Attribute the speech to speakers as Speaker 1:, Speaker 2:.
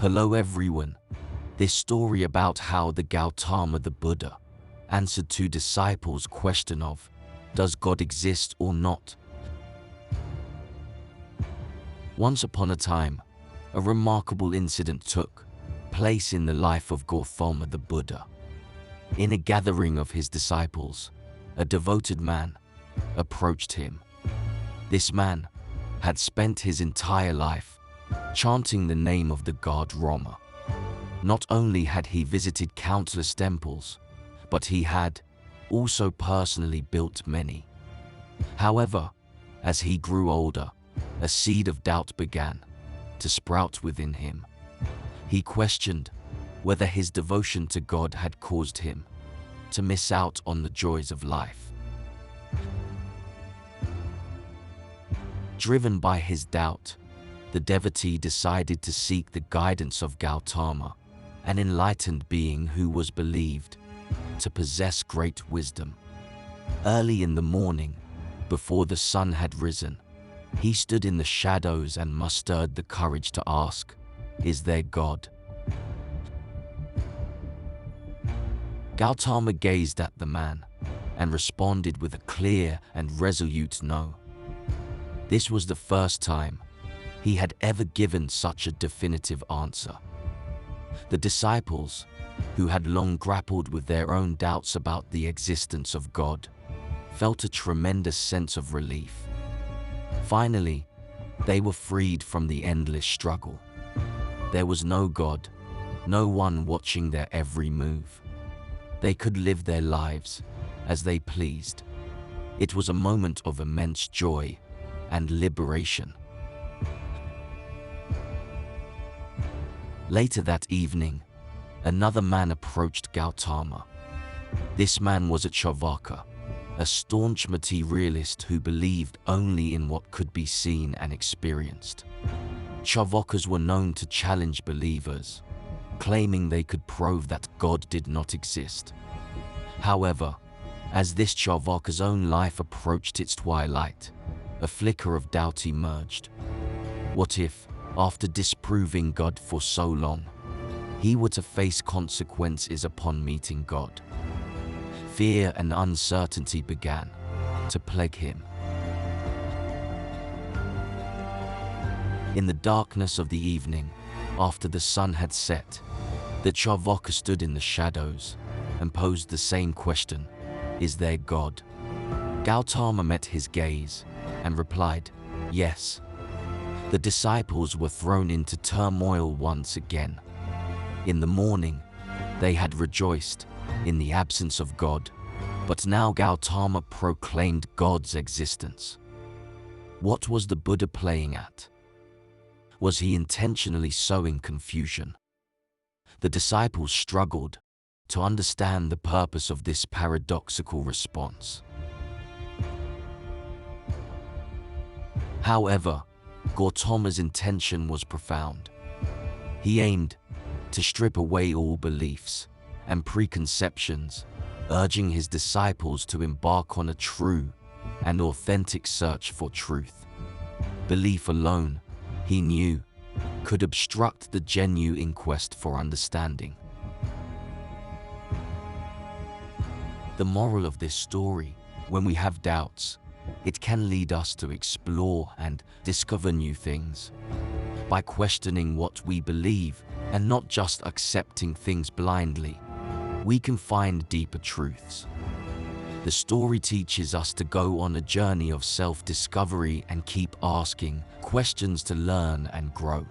Speaker 1: Hello everyone. This story about how the Gautama the Buddha answered two disciples' question of, does God exist or not? Once upon a time, a remarkable incident took place in the life of Gautama the Buddha. In a gathering of his disciples, a devoted man approached him. This man had spent his entire life chanting the name of the god Rama. Not only had he visited countless temples, but he had also personally built many. However, as he grew older, a seed of doubt began to sprout within him. He questioned whether his devotion to God had caused him to miss out on the joys of life. Driven by his doubt, the devotee decided to seek the guidance of Gautama, an enlightened being who was believed to possess great wisdom. Early in the morning, before the sun had risen, he stood in the shadows and mustered the courage to ask, "Is there God?" Gautama gazed at the man and responded with a clear and resolute no. This was the first time he had ever given such a definitive answer. The disciples, who had long grappled with their own doubts about the existence of God, felt a tremendous sense of relief. Finally, they were freed from the endless struggle. There was no God, no one watching their every move. They could live their lives as they pleased. It was a moment of immense joy and liberation. Later that evening, another man approached Gautama. This man was a Chewbacca, a staunch materialist who believed only in what could be seen and experienced. Chewbaccas were known to challenge believers, claiming they could prove that God did not exist. However, as this Chewbacca's own life approached its twilight, a flicker of doubt emerged. What if, after disproving God for so long, he were to face consequences upon meeting God? Fear and uncertainty began to plague him. In the darkness of the evening, after the sun had set, the Chewbacca stood in the shadows and posed the same question, "Is there God?" Gautama met his gaze and replied, "Yes." The disciples were thrown into turmoil once again. In the morning, they had rejoiced in the absence of God, but now Gautama proclaimed God's existence. What was the Buddha playing at? Was he intentionally sowing confusion? The disciples struggled to understand the purpose of this paradoxical response. However, Gautama's intention was profound. He aimed to strip away all beliefs and preconceptions, urging his disciples to embark on a true and authentic search for truth. Belief alone, he knew, could obstruct the genuine quest for understanding. The moral of this story: when we have doubts, it can lead us to explore and discover new things. By questioning what we believe and not just accepting things blindly, we can find deeper truths. The story teaches us to go on a journey of self-discovery and keep asking questions to learn and grow.